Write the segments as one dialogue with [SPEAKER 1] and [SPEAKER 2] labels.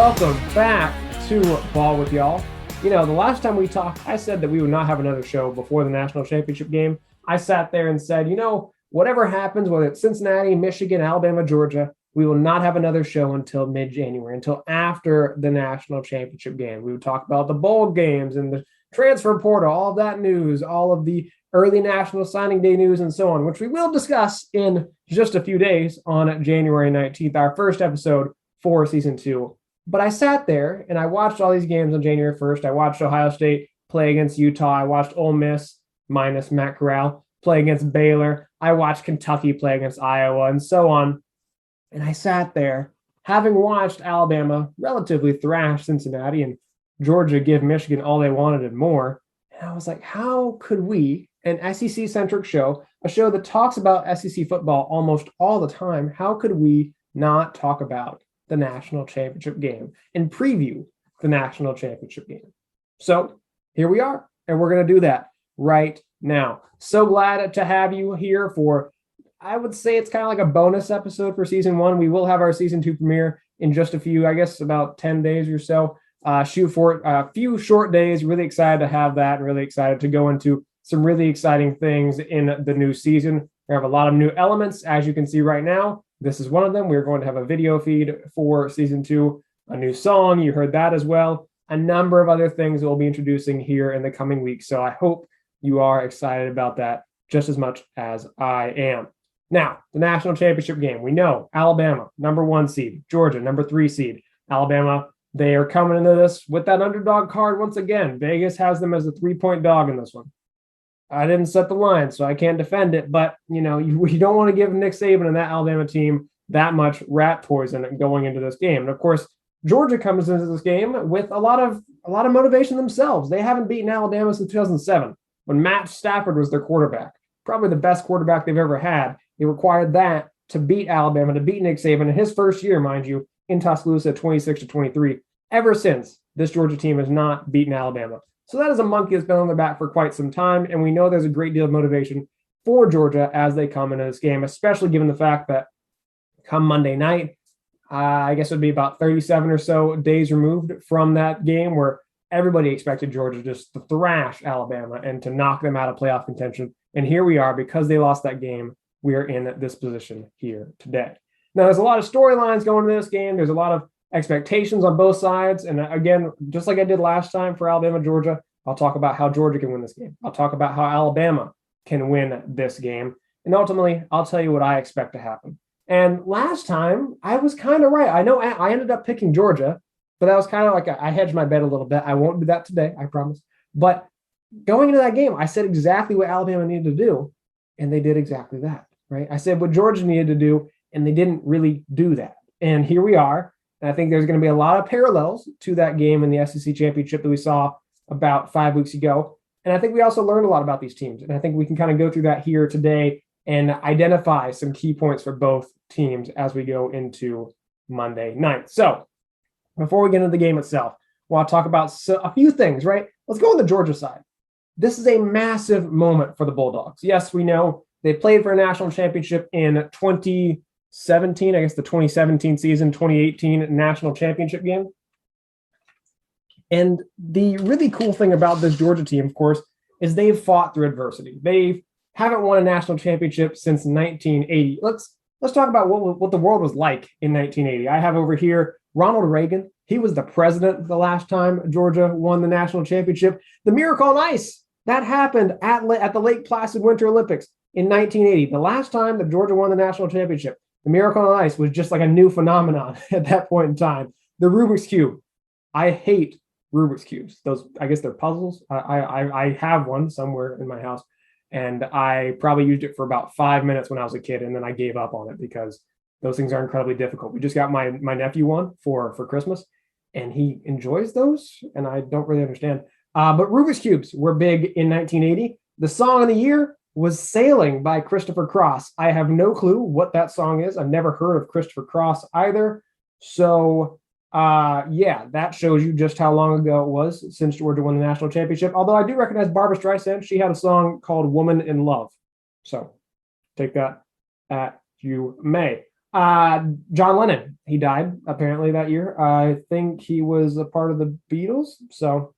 [SPEAKER 1] welcome back to Ball with Y'all. You know, the last time we talked, I said that we would not have another show before the national championship game. I sat there and said, you know, whatever happens, whether it's Cincinnati, Michigan, Alabama, Georgia, we will not have another show until mid-January, until after the national championship game. We would talk about the bowl games and the transfer portal, all of that news, all of the early national signing day news, and so on, which we will discuss in just a few days on January 19th, our first episode for season 2. But I sat there and I watched all these games on January 1st. I watched Ohio State play against Utah. I watched Ole Miss, minus Matt Corral, play against Baylor. I watched Kentucky play against Iowa, and so on. And I sat there, having watched Alabama relatively thrash Cincinnati and Georgia give Michigan all they wanted and more. And I was like, how could we, an SEC-centric show, a show that talks about SEC football almost all the time, how could we not talk about the national championship game and preview the national championship game? So here we are, and we're going to do that right now. So glad to have you here for, I would say it's kind of like a bonus episode for season 1. We will have our season 2 premiere in just a few, I guess about 10 days or so. Shoot for it, a few short days. Really excited to have that, and really excited to go into some really exciting things in the new season. We have a lot of new elements, as you can see right now. This is one of them. We're going to have a video feed for season 2, a new song. You heard that as well. A number of other things we'll be introducing here in the coming weeks. So I hope you are excited about that just as much as I am. Now, the national championship game. We know Alabama, number 1 seed. Georgia, number 3 seed. Alabama, they are coming into this with that underdog card once again. Vegas has them as a 3-point dog in this one. I didn't set the line, so I can't defend it. But, you know, you don't want to give Nick Saban and that Alabama team that much rat poison going into this game. And, of course, Georgia comes into this game with a lot of motivation themselves. They haven't beaten Alabama since 2007 when Matt Stafford was their quarterback, probably the best quarterback they've ever had. He required that to beat Alabama, to beat Nick Saban in his first year, mind you, in Tuscaloosa, 26-23. Ever since, this Georgia team has not beaten Alabama. So that is a monkey that's been on their back for quite some time, and we know there's a great deal of motivation for Georgia as they come into this game, especially given the fact that come Monday night, I guess it would be about 37 or so days removed from that game where everybody expected Georgia just to thrash Alabama and to knock them out of playoff contention. And here we are, because they lost that game, we are in this position here today. Now, there's a lot of storylines going into this game. There's a lot of expectations on both sides. And again, just like I did last time for Alabama, Georgia, I'll talk about how Georgia can win this game. I'll talk about how Alabama can win this game. And ultimately, I'll tell you what I expect to happen. And last time, I was kind of right. I know I ended up picking Georgia, but that was kind of like I hedged my bet a little bit. I won't do that today, I promise. But going into that game, I said exactly what Alabama needed to do, and they did exactly that, right? I said what Georgia needed to do, and they didn't really do that. And here we are. And I think there's going to be a lot of parallels to that game in the SEC championship that we saw about 5 weeks ago. And I think we also learned a lot about these teams. And I think we can kind of go through that here today and identify some key points for both teams as we go into Monday night. So before we get into the game itself, I want to talk about a few things, right? Let's go on the Georgia side. This is a massive moment for the Bulldogs. Yes, we know they played for a national championship in 2017, I guess the 2017 season, 2018 national championship game. And the really cool thing about this Georgia team, of course, is they've fought through adversity. They haven't won a national championship since 1980. Let's talk about what the world was like in 1980. I have over here Ronald Reagan. He was the president the last time Georgia won the national championship. The Miracle on Ice, that happened at the Lake Placid Winter Olympics in 1980. The last time that Georgia won the national championship, the Miracle on Ice was just like a new phenomenon at that point in time. The Rubik's Cube. I hate Rubik's Cubes. Those, I guess they're puzzles. I have one somewhere in my house, and I probably used it for about 5 minutes when I was a kid, and then I gave up on it because those things are incredibly difficult. We just got my nephew one for Christmas, and he enjoys those, and I don't really understand. But Rubik's Cubes were big in 1980. The song of the year was Sailing by Christopher Cross. I have no clue what that song is. I've never heard of Christopher Cross either. So, yeah, that shows you just how long ago it was since Georgia won the national championship. Although I do recognize Barbra Streisand. She had a song called Woman in Love. So take that as you may. John Lennon, he died apparently that year. I think he was a part of the Beatles, so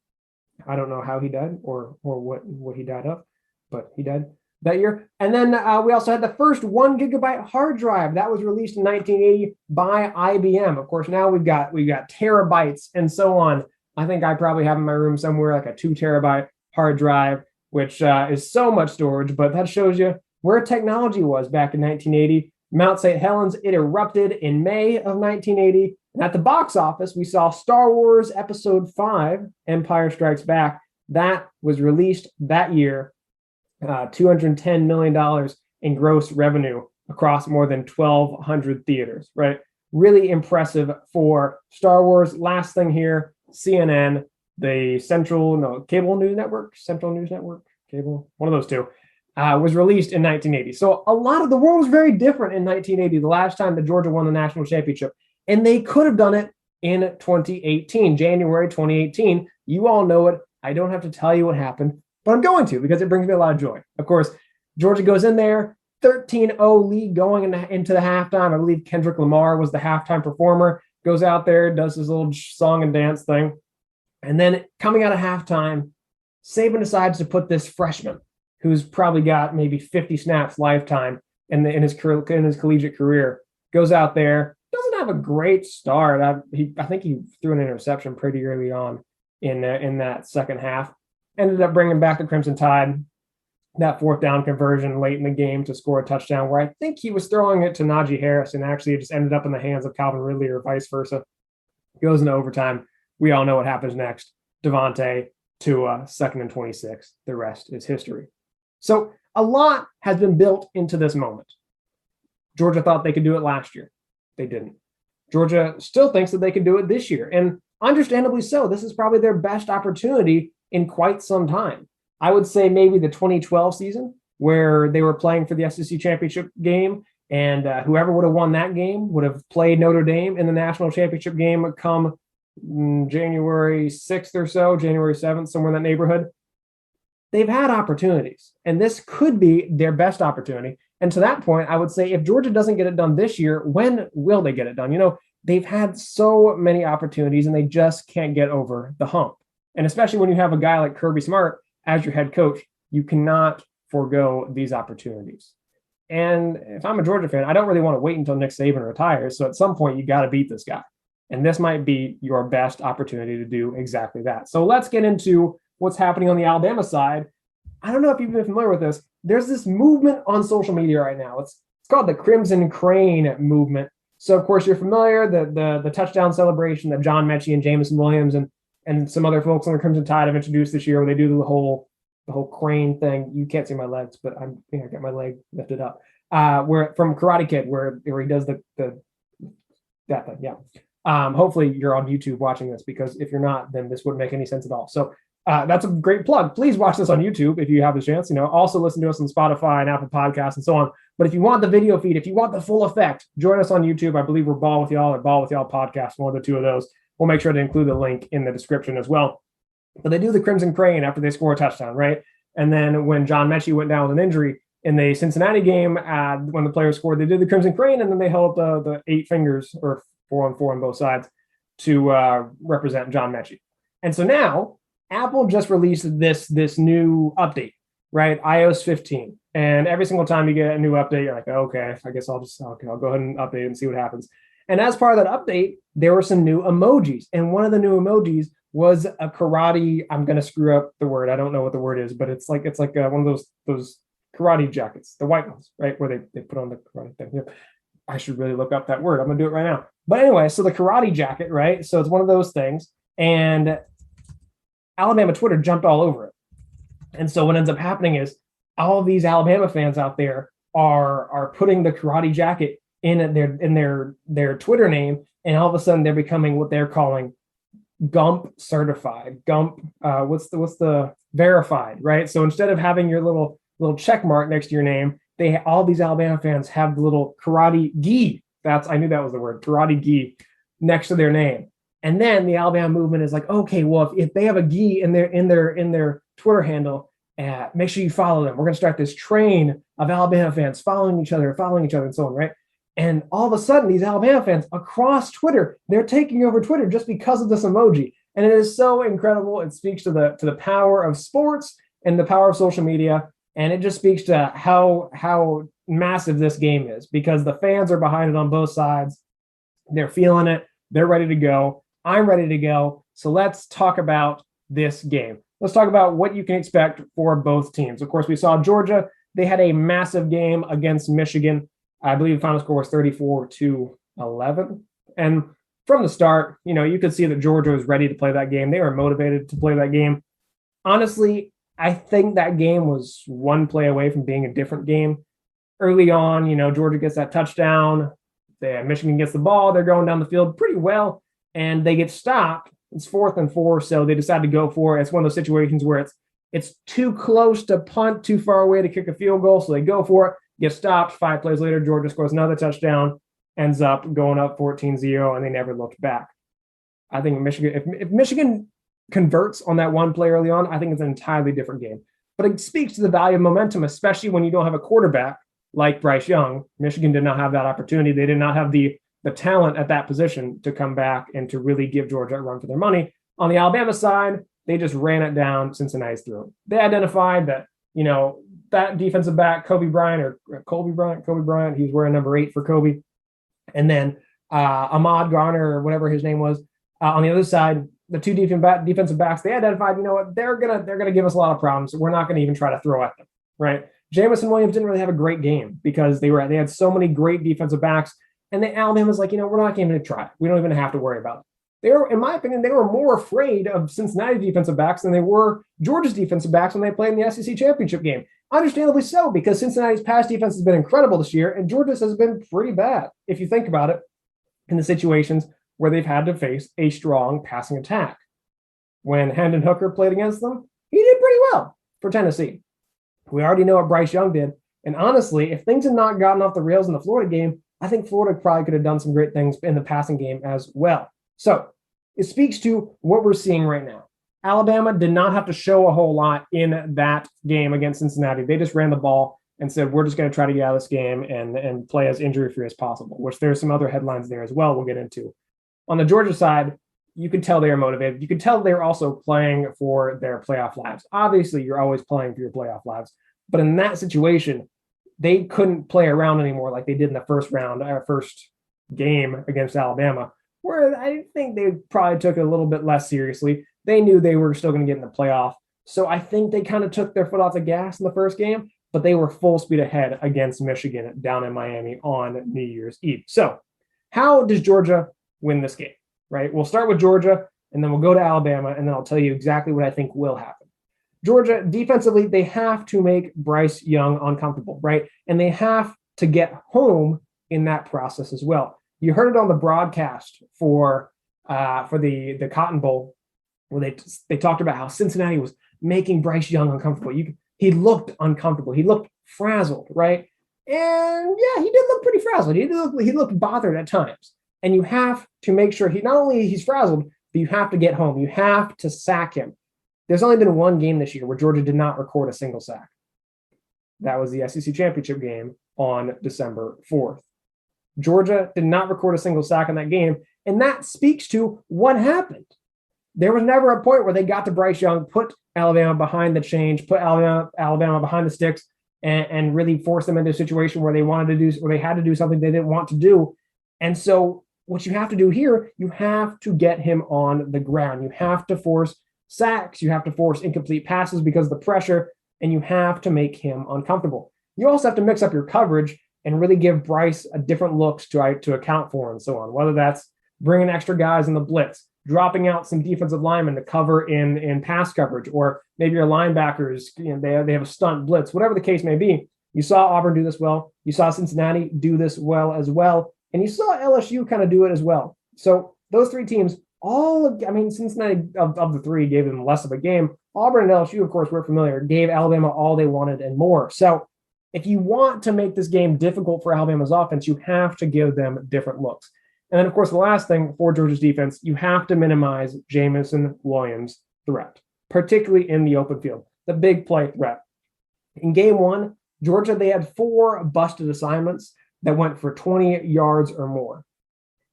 [SPEAKER 1] I don't know how he died or what he died of, but he died that year. And then we also had the first 1 gigabyte hard drive that was released in 1980 by IBM. Of course, now we've got terabytes and so on. I think I probably have in my room somewhere like a 2 terabyte hard drive, which is so much storage. But that shows you where technology was back in 1980. Mount St. Helens, it erupted in May of 1980. And at the box office, we saw Star Wars Episode 5, Empire Strikes Back. That was released that year, $210 million in gross revenue across more than 1,200 theaters, right? Really impressive for Star Wars. Last thing here, CNN, the Cable News Network, Central News Network, Cable, one of those two, was released in 1980. So a lot of the world was very different in 1980, the last time that Georgia won the national championship. And they could have done it in 2018, January 2018. You all know it. I don't have to tell you what happened, but I'm going to because it brings me a lot of joy. Of course, Georgia goes in there, 13-0 lead going into the halftime. I believe Kendrick Lamar was the halftime performer, goes out there, does his little song and dance thing. And then coming out of halftime, Saban decides to put this freshman who's probably got maybe 50 snaps lifetime in his collegiate career, goes out there, doesn't have a great start. I think he threw an interception pretty early on in that second half. Ended up bringing back the Crimson Tide, that fourth down conversion late in the game to score a touchdown where I think he was throwing it to Najee Harris and actually it just ended up in the hands of Calvin Ridley or vice versa. Goes into overtime. We all know what happens next. Devontae to 2nd and 26. The rest is history. So a lot has been built into this moment. Georgia thought they could do it last year. They didn't. Georgia still thinks that they can do it this year, and understandably so. This is probably their best opportunity in quite some time. I would say maybe the 2012 season where they were playing for the SEC championship game, and whoever would have won that game would have played Notre Dame in the national championship game come January 6th or so, January 7th, somewhere in that neighborhood. They've had opportunities, and this could be their best opportunity. And to that point, I would say if Georgia doesn't get it done this year, when will they get it done? You know, they've had so many opportunities and they just can't get over the hump. And especially when you have a guy like Kirby Smart as your head coach, you cannot forego these opportunities. And if I'm a Georgia fan, I don't really want to wait until Nick Saban retires. So at some point, you got to beat this guy. And this might be your best opportunity to do exactly that. So let's get into what's happening on the Alabama side. I don't know if you've been familiar with this. There's this movement on social media right now. It's called the Crimson Crane movement. So, of course, you're familiar, the touchdown celebration that John Mechie and Jameson Williams and some other folks on the Crimson Tide have introduced this year where they do the whole crane thing. You can't see my legs, but I think I got my leg lifted up. Where from Karate Kid, where he does that thing. Yeah. Hopefully you're on YouTube watching this, because if you're not, then this wouldn't make any sense at all. So that's a great plug. Please watch this on YouTube if you have the chance. You know, also listen to us on Spotify and Apple Podcasts and so on. But if you want the video feed, if you want the full effect, join us on YouTube. I believe we're Ball with Y'all or Ball with Y'all Podcast, one of the two of those. We'll make sure to include the link in the description as well. But they do the Crimson Crane after they score a touchdown, right? And then when John Mechie went down with an injury in the Cincinnati game, when the players scored, they did the Crimson Crane, and then they held up the 8 fingers, or 4-on-4 on both sides, to represent John Mechie. And so now Apple just released this new update, right? iOS 15. And every single time you get a new update, you're like, okay, I guess I'll go ahead and update and see what happens. And as part of that update, there were some new emojis. And one of the new emojis was a karate. I'm going to screw up the word. I don't know what the word is, but it's like one of those karate jackets, the white ones, right? Where they put on the karate thing. Yeah. I should really look up that word. I'm going to do it right now. But anyway, so the karate jacket, right? So it's one of those things. And Alabama Twitter jumped all over it. And so what ends up happening is all of these Alabama fans out there are putting the karate jacket in their Twitter name, and all of a sudden they're becoming what they're calling Gump certified. Gump, what's the verified, right? So instead of having your little check mark next to your name, all these Alabama fans have the little karate gi. I knew that was the word, karate gi, next to their name. And then the Alabama movement is like, okay, well, if they have a gi in their Twitter handle, make sure you follow them. We're going to start this train of Alabama fans following each other, and so on, right? And all of a sudden, these Alabama fans across Twitter, they're taking over Twitter just because of this emoji. And it is so incredible. It speaks to the power of sports and the power of social media. And it just speaks to how massive this game is, because the fans are behind it on both sides. They're feeling it. They're ready to go. I'm ready to go. So let's talk about this game. Let's talk about what you can expect for both teams. Of course, we saw Georgia. They had a massive game against Michigan. I believe the final score was 34-11. And from the start, you could see that Georgia was ready to play that game. They were motivated to play that game. Honestly, I think that game was one play away from being a different game. Early on, Georgia gets that touchdown. Michigan gets the ball. They're going down the field pretty well, and they get stopped. It's 4th and 4, so they decide to go for it. It's one of those situations where it's too close to punt, too far away to kick a field goal, so they go for it, get stopped. 5 plays later, Georgia scores another touchdown, ends up going up 14-0, and they never looked back. I think if Michigan converts on that one play early on, I think it's an entirely different game. But it speaks to the value of momentum, especially when you don't have a quarterback like Bryce Young. Michigan did not have that opportunity. They did not have the talent at that position to come back and to really give Georgia a run for their money. On the Alabama side, they just ran it down Cincinnati's throat. They identified that, that defensive back, Colby Bryant, he was wearing number 8 for Kobe. And then Ahmad Garner, or whatever his name was, on the other side, the two defensive backs, they identified, they're gonna give us a lot of problems. We're not gonna even try to throw at them, right? Jamison Williams didn't really have a great game because they had so many great defensive backs, and Alabama's like, we're not even gonna try. We don't even have to worry about it. They were, in my opinion, they were more afraid of Cincinnati defensive backs than they were Georgia's defensive backs when they played in the SEC championship game. Understandably so, because Cincinnati's pass defense has been incredible this year, and Georgia's has been pretty bad, if you think about it, in the situations where they've had to face a strong passing attack. When Hendon Hooker played against them, he did pretty well for Tennessee. We already know what Bryce Young did. And honestly, if things had not gotten off the rails in the Florida game, I think Florida probably could have done some great things in the passing game as well. So it speaks to what we're seeing right now. Alabama did not have to show a whole lot in that game against Cincinnati. They just ran the ball and said, we're just going to try to get out of this game and play as injury-free as possible, which there's some other headlines there as well we'll get into. On the Georgia side, you could tell they were motivated. You could tell they were also playing for their playoff lives. Obviously, you're always playing for your playoff lives. But in that situation, they couldn't play around anymore like they did in the first game against Alabama, where I think they probably took it a little bit less seriously. They knew they were still going to get in the playoff. So I think they kind of took their foot off the gas in the first game, but they were full speed ahead against Michigan down in Miami on New Year's Eve. So how does Georgia win this game, right? We'll start with Georgia, and then we'll go to Alabama, and then I'll tell you exactly what I think will happen. Georgia, defensively, they have to make Bryce Young uncomfortable, right? And they have to get home in that process as well. You heard it on the broadcast for the Cotton Bowl, where they talked about how Cincinnati was making Bryce Young uncomfortable. He looked uncomfortable. He looked frazzled, right? And yeah, he did look pretty frazzled. He looked bothered at times. And you have to make sure not only he's frazzled, but you have to get home. You have to sack him. There's only been one game this year where Georgia did not record a single sack. That was the SEC championship game on December 4th. Georgia did not record a single sack in that game, and that speaks to what happened. There was never a point where they got to Bryce Young, put Alabama behind the change, put Alabama behind the sticks, and really force them into a situation where they had to do something they didn't want to do. And so what you have to do here, you have to get him on the ground. You have to force sacks. You have to force incomplete passes because of the pressure, and you have to make him uncomfortable. You also have to mix up your coverage and really give Bryce a different looks to account for and so on, whether that's bringing extra guys in the blitz, dropping out some defensive linemen to cover in pass coverage, or maybe your linebackers, they have a stunt blitz, whatever the case may be. You saw Auburn do this well. You saw Cincinnati do this well as well. And you saw LSU kind of do it as well. So those three teams, Cincinnati of the three gave them less of a game. Auburn and LSU, of course, we're familiar, gave Alabama all they wanted and more. So if you want to make this game difficult for Alabama's offense, you have to give them different looks. And then, of course, the last thing for Georgia's defense, you have to minimize Jamison Williams' threat, particularly in the open field, the big play threat. In game one, Georgia, they had 4 busted assignments. that went for 20 yards or more.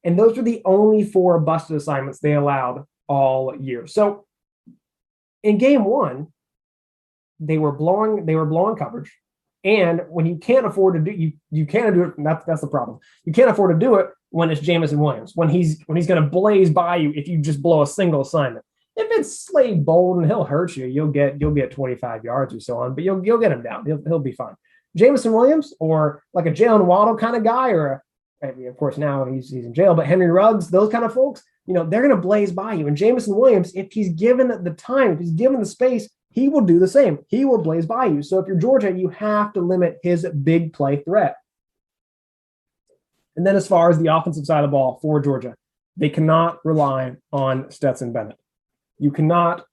[SPEAKER 1] And those were the only 4 busted assignments they allowed all year. So in game 1, they were blowing coverage. And when you can't afford to do you can't do it. That's the problem. You can't afford to do it when it's Jameson Williams, when he's going to blaze by you if you just blow a single assignment. If it's Slade Bolden, he'll hurt you. You'll get 25 yards or so on, but you'll get him down. He'll be fine. Jameson Williams, or like a Jalen Waddle kind of guy, or of course now he's in jail, but Henry Ruggs, those kind of folks, they're going to blaze by you. And Jameson Williams, if he's given the time, if he's given the space, he will do the same. He will blaze by you. So if you're Georgia, you have to limit his big play threat. And then as far as the offensive side of the ball for Georgia, they cannot rely on Stetson Bennett. You cannot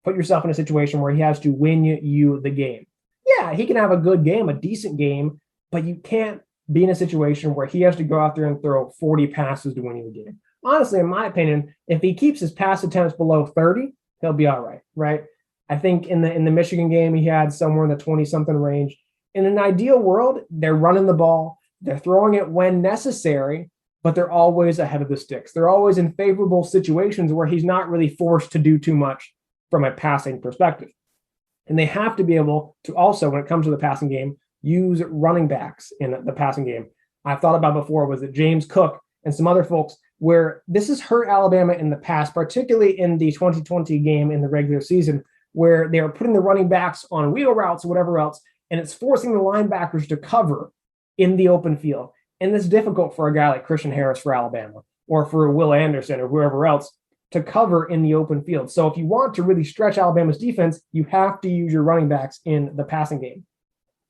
[SPEAKER 1] put yourself in a situation where he has to win you the game. Yeah, he can have a good game, a decent game, but you can't be in a situation where he has to go out there and throw 40 passes to win you the game. Honestly, in my opinion, if he keeps his pass attempts below 30, he'll be all right, right? I think in the Michigan game, he had somewhere in the 20-something range. In an ideal world, they're running the ball, they're throwing it when necessary, but they're always ahead of the sticks. They're always in favorable situations where he's not really forced to do too much from a passing perspective. And they have to be able to also, when it comes to the passing game, use running backs in the passing game. I've thought about before was that James Cook and some other folks, where this has hurt Alabama in the past, particularly in the 2020 game in the regular season, where they are putting the running backs on wheel routes or whatever else, and it's forcing the linebackers to cover in the open field. And it's difficult for a guy like Christian Harris for Alabama, or for Will Anderson or whoever else, to cover in the open field. So if you want to really stretch Alabama's defense, you have to use your running backs in the passing game.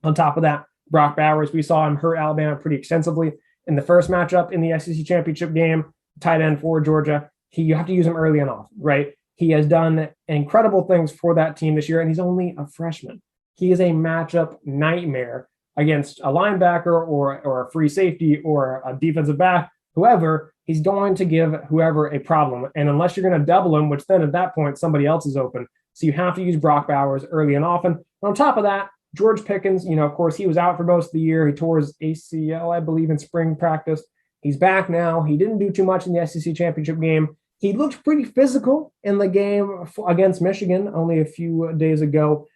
[SPEAKER 1] On top of that, Brock Bowers, we saw him hurt Alabama pretty extensively in the first matchup in the SEC championship game, tight end for Georgia. You have to use him early and often, right? He has done incredible things for that team this year, and he's only a freshman. He is a matchup nightmare against a linebacker or a free safety or a defensive back, whoever. He's going to give whoever a problem. And unless you're going to double him, which then at that point, somebody else is open. So you have to use Brock Bowers early and often. And on top of that, George Pickens, of course, he was out for most of the year. He tore his ACL, I believe, in spring practice. He's back now. He didn't do too much in the SEC championship game. He looked pretty physical in the game against Michigan only a few days ago,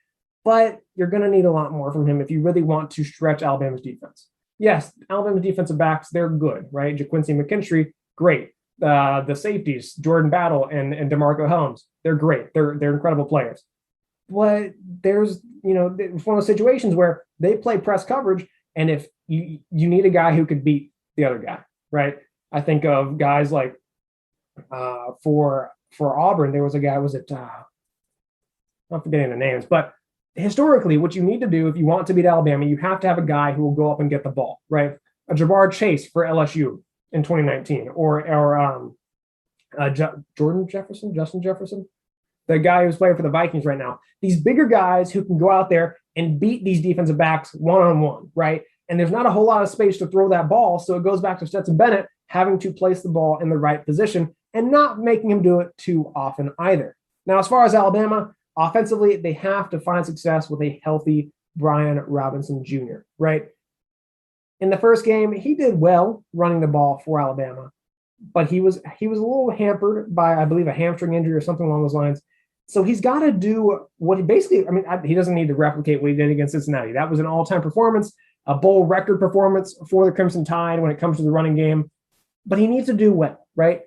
[SPEAKER 1] but you're going to need a lot more from him if you really want to stretch Alabama's defense. Yes, Alabama's defensive backs, they're good, right? JaQuincy McKinstry, great. The safeties, Jordan Battle and DeMarco Helms, they're great. They're incredible players. But there's, it's one of those situations where they play press coverage, and if you need a guy who could beat the other guy, right? I think of guys like for Auburn, there was a guy, I'm forgetting the names, but historically, what you need to do if you want to beat Alabama, you have to have a guy who will go up and get the ball, right? A Jabbar Chase for LSU in 2019, or Justin Jefferson, the guy who's playing for the Vikings right now. These bigger guys who can go out there and beat these defensive backs one-on-one, right? And there's not a whole lot of space to throw that ball, so it goes back to Stetson Bennett having to place the ball in the right position and not making him do it too often either. Now, as far as Alabama, offensively, they have to find success with a healthy Brian Robinson Jr., right? In the first game, he did well running the ball for Alabama, but he was a little hampered by, I believe, a hamstring injury or something along those lines. So he's got to do what he doesn't need to replicate what he did against Cincinnati. That was an all-time performance, a bowl record performance for the Crimson Tide when it comes to the running game, but he needs to do well, right?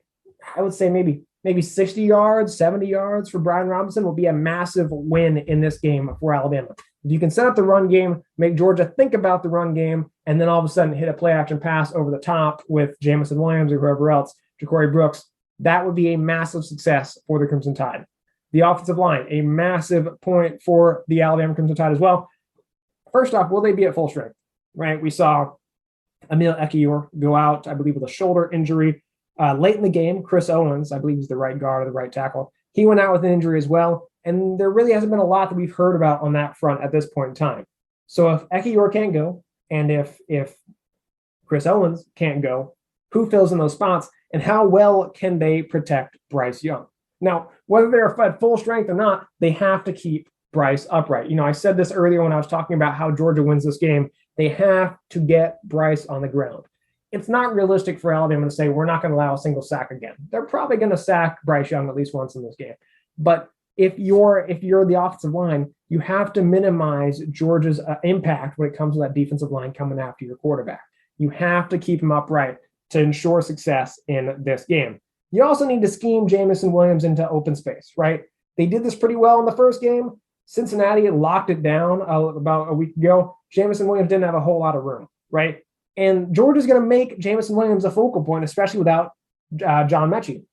[SPEAKER 1] I would say maybe 60 yards, 70 yards for Brian Robinson will be a massive win in this game for Alabama. If you can set up the run game, make Georgia think about the run game, and then all of a sudden hit a play action pass over the top with Jamison Williams or whoever else, Ja'Cory Brooks, that would be a massive success for the Crimson Tide. The offensive line, a massive point for the Alabama Crimson Tide as well. First off, will they be at full strength? Right? We saw Emil Ekiyor go out, I believe, with a shoulder injury. Late in the game, Chris Owens, I believe he's the right guard or the right tackle, he went out with an injury as well. And there really hasn't been a lot that we've heard about on that front at this point in time. So if Ekiyor can't go, and if Chris Owens can't go, who fills in those spots, and how well can they protect Bryce Young? Now, whether they're at full strength or not, they have to keep Bryce upright. I said this earlier when I was talking about how Georgia wins this game. They have to get Bryce on the ground. It's not realistic for Alabama to say we're not going to allow a single sack again. They're probably going to sack Bryce Young at least once in this game. But if you're the offensive line, you have to minimize Georgia's impact when it comes to that defensive line coming after your quarterback. You have to keep him upright to ensure success in this game. You also need to scheme Jameson Williams into open space, right? They did this pretty well in the first game. Cincinnati locked it down about a week ago. Jameson Williams didn't have a whole lot of room, right? And Georgia's going to make Jameson Williams a focal point, especially without John Mechie.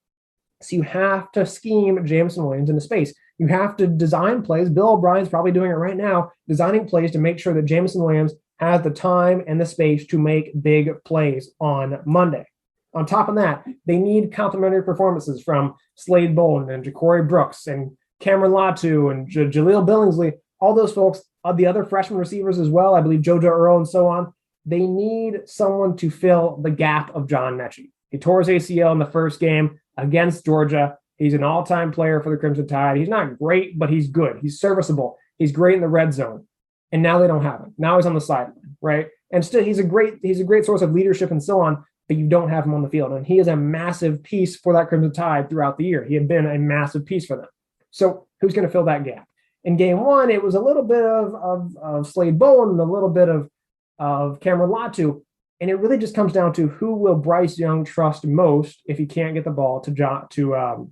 [SPEAKER 1] So you have to scheme Jameson Williams into space. You have to design plays. Bill O'Brien's probably doing it right now, designing plays to make sure that Jameson Williams has the time and the space to make big plays on Monday. On top of that, they need complementary performances from Slade Bolden and Ja'Cory Brooks and Cameron Latu and Jaleel Billingsley, all those folks, the other freshman receivers as well, I believe JoJo Earl and so on. They need someone to fill the gap of John Mechie. He tore his ACL in the first game against Georgia. He's an all-time player for the Crimson Tide. He's not great, but he's good. He's serviceable. He's great in the red zone. And now they don't have him. Now he's on the sideline, right? And still, he's a great source of leadership and so on, but you don't have him on the field. And he is a massive piece for that Crimson Tide throughout the year. He had been a massive piece for them. So who's going to fill that gap? In game one, it was a little bit of Slade Bowen and a little bit of Cameron Latu. And it really just comes down to who will Bryce Young trust most if he can't get the ball to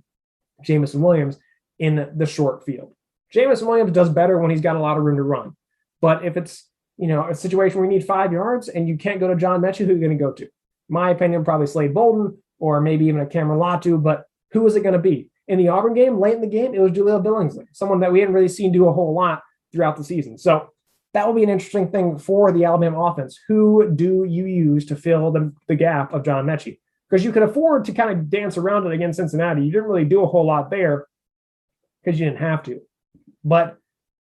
[SPEAKER 1] Jameson Williams in the short field. Jameson Williams does better when he's got a lot of room to run. But if it's a situation where you need 5 yards and you can't go to John Mechie, who are you going to go to? My opinion, probably Slade Bolden or maybe even a Cameron Latu. But who is it going to be? In the Auburn game, late in the game, it was Jaleel Billingsley, someone that we hadn't really seen do a whole lot throughout the season. So that will be an interesting thing for the Alabama offense. Who do you use to fill the gap of John Mechie? Because you could afford to kind of dance around it against Cincinnati. You didn't really do a whole lot there because you didn't have to. But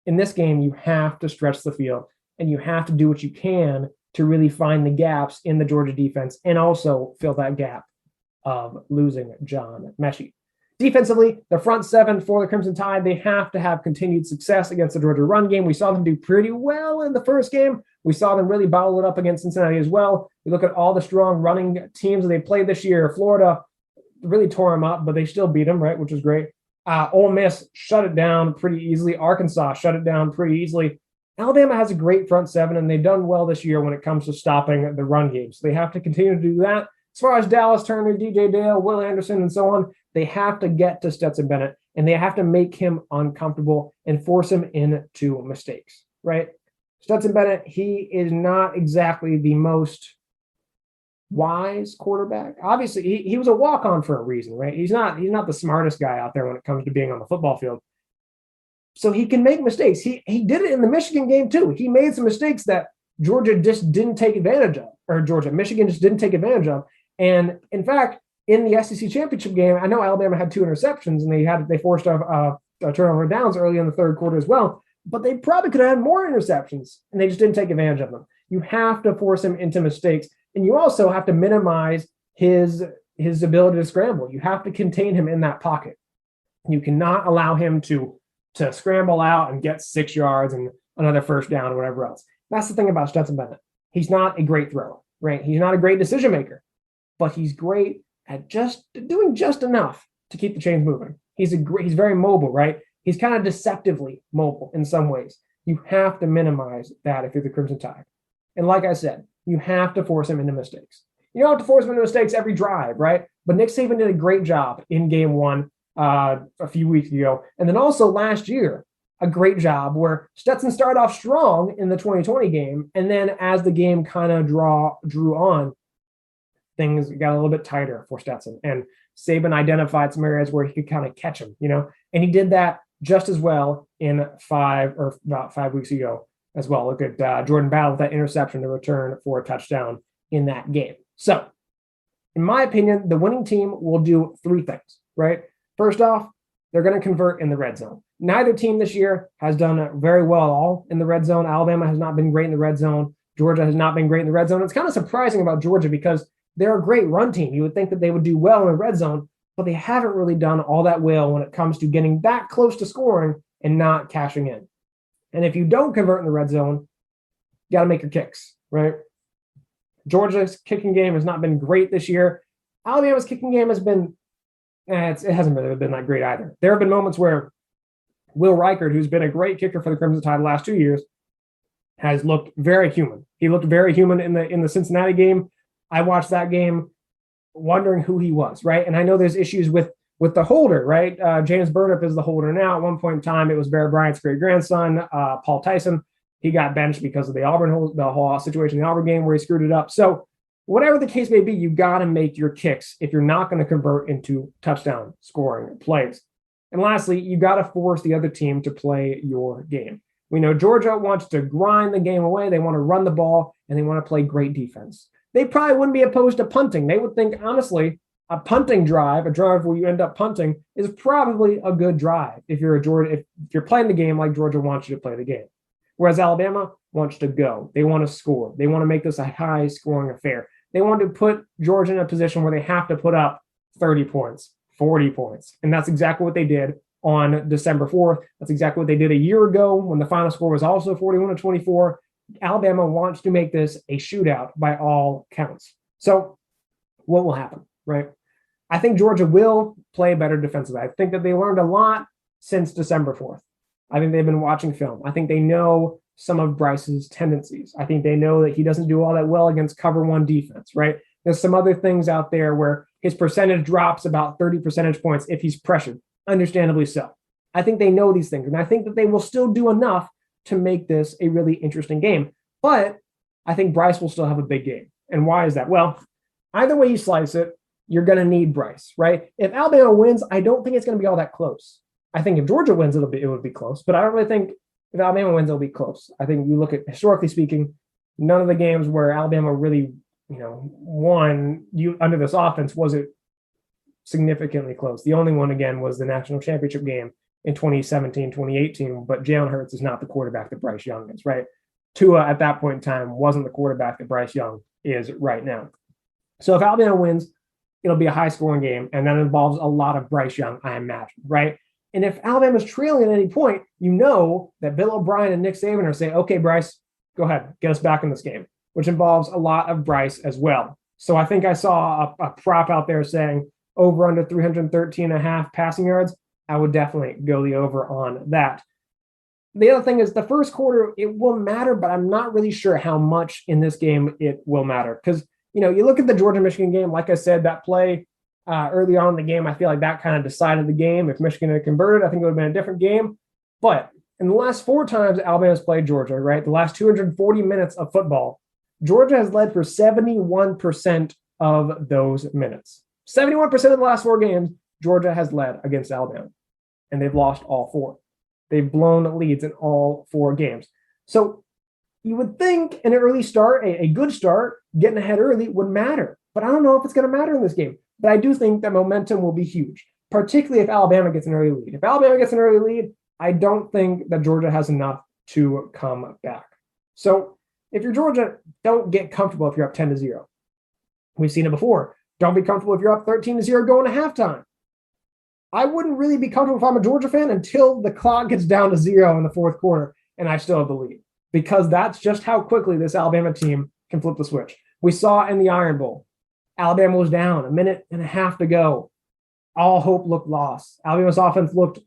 [SPEAKER 1] in this game, you have to stretch the field and you have to do what you can to really find the gaps in the Georgia defense and also fill that gap of losing John Mechie. Defensively, the front seven for the Crimson Tide, they have to have continued success against the Georgia run game. We saw them do pretty well in the first game. We saw them really bottle it up against Cincinnati as well. You look at all the strong running teams that they played this year. Florida really tore them up, but they still beat them, right, which was great. Ole Miss shut it down pretty easily. Arkansas shut it down pretty easily. Alabama has a great front seven, and they've done well this year when it comes to stopping the run game. So they have to continue to do that. As far as Dallas Turner, DJ Dale, Will Anderson, and so on, they have to get to Stetson Bennett, and they have to make him uncomfortable and force him into mistakes, right? Stetson Bennett, he is not exactly the most wise quarterback. Obviously, he was a walk-on for a reason, right? He's not the smartest guy out there when it comes to being on the football field. So he can make mistakes. He did it in the Michigan game too. He made some mistakes that Michigan just didn't take advantage of. And in fact, in the SEC championship game, I know Alabama had 2 interceptions and they forced a turnover downs early in the third quarter as well, but they probably could have had more interceptions and they just didn't take advantage of them. You have to force him into mistakes, and you also have to minimize his ability to scramble. You have to contain him in that pocket. You cannot allow him to scramble out and get 6 yards and another first down or whatever else. That's the thing about Stetson Bennett. He's not a great thrower, right? He's not a great decision maker, but he's great at just doing just enough to keep the chains moving. He's very mobile, right? He's kind of deceptively mobile in some ways. You have to minimize that if you're the Crimson Tide. And like I said, you have to force him into mistakes. You don't have to force him into mistakes every drive, right? But Nick Saban did a great job in game one a few weeks ago. And then also last year, a great job where Stetson started off strong in the 2020 game. And then as the game kind of drew on, things got a little bit tighter for Stetson. And Saban identified some areas where he could kind of catch him, and he did that just as well in about 5 weeks ago as well. Look at Jordan Battle with that interception to return for a touchdown in that game. So in my opinion, the winning team will do 3 things, right? First off, they're going to convert in the red zone. Neither team this year has done very well at all in the red zone. Alabama has not been great in the red zone. Georgia has not been great in the red zone. It's kind of surprising about Georgia because they're a great run team. You would think that they would do well in the red zone, but they haven't really done all that well when it comes to getting that close to scoring and not cashing in. And if you don't convert in the red zone, got to make your kicks, right? Georgia's kicking game has not been great this year. Alabama's kicking game has been, it hasn't really been that great either. There have been moments where Will Reichert, who's been a great kicker for the Crimson Tide the last 2 years, has looked very human. He looked very human in the Cincinnati game. I watched that game wondering who he was, right? And I know there's issues with the holder, right? James Burnup is the holder now. At one point in time, it was Bear Bryant's great grandson, Paul Tyson. He got benched because of the whole situation in the Auburn game where he screwed it up. So whatever the case may be, you got to make your kicks if you're not going to convert into touchdown scoring plays. And lastly, you got to force the other team to play your game. We know Georgia wants to grind the game away. They want to run the ball, and they want to play great defense. They probably wouldn't be opposed to punting. They would think, honestly, a punting drive, a drive where you end up punting, is probably a good drive if you're playing the game like Georgia wants you to play the game. Whereas Alabama wants to go. They want to score. They want to make this a high-scoring affair. They want to put Georgia in a position where they have to put up 30 points, 40 points. And that's exactly what they did on December 4th. That's exactly what they did a year ago when the final score was also 41-24. Alabama wants to make this a shootout by all counts. So what will happen, right? I think Georgia will play better defensively. I think that they learned a lot since December 4th. I think they've been watching film. I think they know some of Bryce's tendencies. I think they know that he doesn't do all that well against cover one defense, right? There's some other things out there where his percentage drops about 30 percentage points if he's pressured, understandably so. I think they know these things, and I think that they will still do enough to make this a really interesting game. But I think Bryce will still have a big game. And why is that? Well, either way you slice it, you're going to need Bryce, right? If Alabama wins, I don't think it's going to be all that close. I think if Georgia wins, it would be close. But I don't really think if Alabama wins, it'll be close. I think you look at, historically speaking, none of the games where Alabama really, won under this offense was it significantly close. The only one, again, was the national championship game in 2017, 2018. But Jalen Hurts is not the quarterback that Bryce Young is, right? Tua at that point in time wasn't the quarterback that Bryce Young is right now. So if Alabama wins, it'll be a high-scoring game, and that involves a lot of Bryce Young, I imagine, right? And if Alabama's trailing at any point, you know that Bill O'Brien and Nick Saban are saying, okay, Bryce, go ahead, get us back in this game, which involves a lot of Bryce as well. So I think I saw a prop out there saying over under 313.5 passing yards. I would definitely go the over on that. The other thing is the first quarter, it will matter, but I'm not really sure how much in this game it will matter. Because, you look at the Georgia-Michigan game, like I said, that play early on in the game, I feel like that kind of decided the game. If Michigan had converted, I think it would have been a different game. But in the last 4 times Alabama's played Georgia, right, the last 240 minutes of football, Georgia has led for 71% of those minutes. 71% of the last 4 games, Georgia has led against Alabama, and they've lost all 4. They've blown leads in all 4 games. So you would think an early start, a good start, getting ahead early would matter. But I don't know if it's going to matter in this game. But I do think that momentum will be huge, particularly if Alabama gets an early lead. If Alabama gets an early lead, I don't think that Georgia has enough to come back. So if you're Georgia, don't get comfortable if you're up 10-0. We've seen it before. Don't be comfortable if you're up 13-0 going to halftime. I wouldn't really be comfortable if I'm a Georgia fan until the clock gets down to 0 in the fourth quarter and I still have the lead, because that's just how quickly this Alabama team can flip the switch. We saw in the Iron Bowl. Alabama was down, 1.5 minutes to go. All hope looked lost. Alabama's offense looked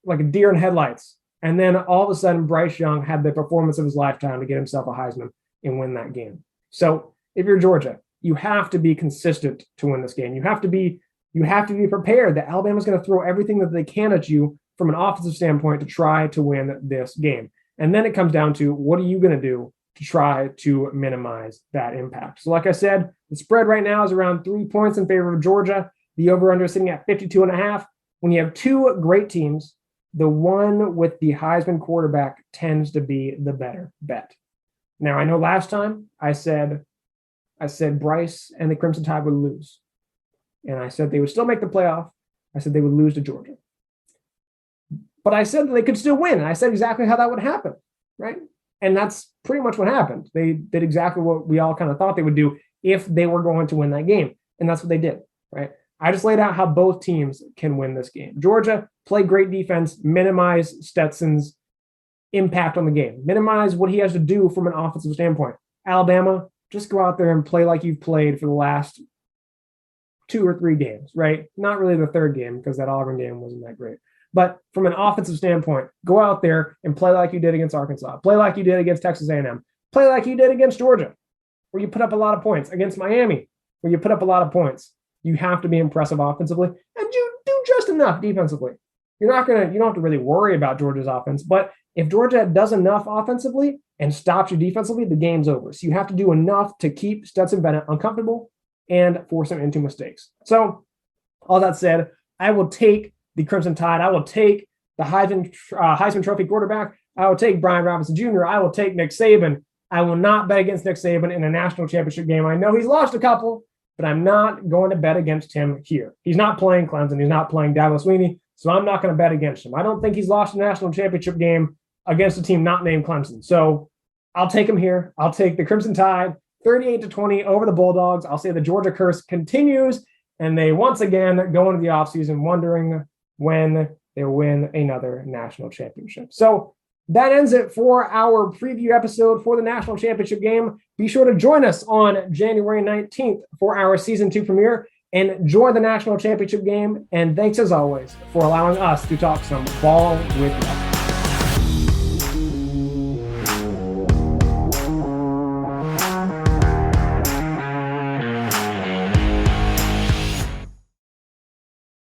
[SPEAKER 1] like a deer in headlights. And then all of a sudden, Bryce Young had the performance of his lifetime to get himself a Heisman and win that game. So if you're Georgia, you have to be consistent to win this game. You have to be prepared that Alabama's going to throw everything that they can at you from an offensive standpoint to try to win this game. And then it comes down to, what are you going to do to try to minimize that impact? So like I said, the spread right now is around 3 points in favor of Georgia. The over-under is sitting at 52.5. When you have 2 great teams, the one with the Heisman quarterback tends to be the better bet. Now, I know last time I said Bryce and the Crimson Tide would lose. And I said they would still make the playoff. I said they would lose to Georgia. But I said that they could still win. And I said exactly how that would happen, right? And that's pretty much what happened. They did exactly what we all kind of thought they would do if they were going to win that game. And that's what they did, right? I just laid out how both teams can win this game. Georgia, play great defense, minimize Stetson's impact on the game, minimize what he has to do from an offensive standpoint. Alabama, just go out there and play like you've played for the last 2 or 3 games, right? Not really the third game because that Auburn game wasn't that great. But from an offensive standpoint, go out there and play like you did against Arkansas. Play like you did against Texas A&M. Play like you did against Georgia, where you put up a lot of points. Against Miami, where you put up a lot of points. You have to be impressive offensively and do just enough defensively. You don't have to really worry about Georgia's offense, but if Georgia does enough offensively and stops you defensively, the game's over. So you have to do enough to keep Stetson Bennett uncomfortable and force him into mistakes. So all that said, I will take the Crimson Tide. I will take the Heisman Trophy quarterback. I will take Brian Robinson Jr. I will take Nick Saban. I will not bet against Nick Saban in a national championship game. I know he's lost a couple, but I'm not going to bet against him here. He's not playing Clemson. He's not playing Dabo Swinney, so I'm not going to bet against him. I don't think he's lost a national championship game against a team not named Clemson. So I'll take him here. I'll take the Crimson Tide, 38-20 over the Bulldogs. I'll say the Georgia curse continues, and they once again go into the offseason wondering when they'll win another national championship. So that ends it for our preview episode for the national championship game. Be sure to join us on January 19th for our season 2 premiere and enjoy the national championship game. And thanks as always for allowing us to talk some ball with you.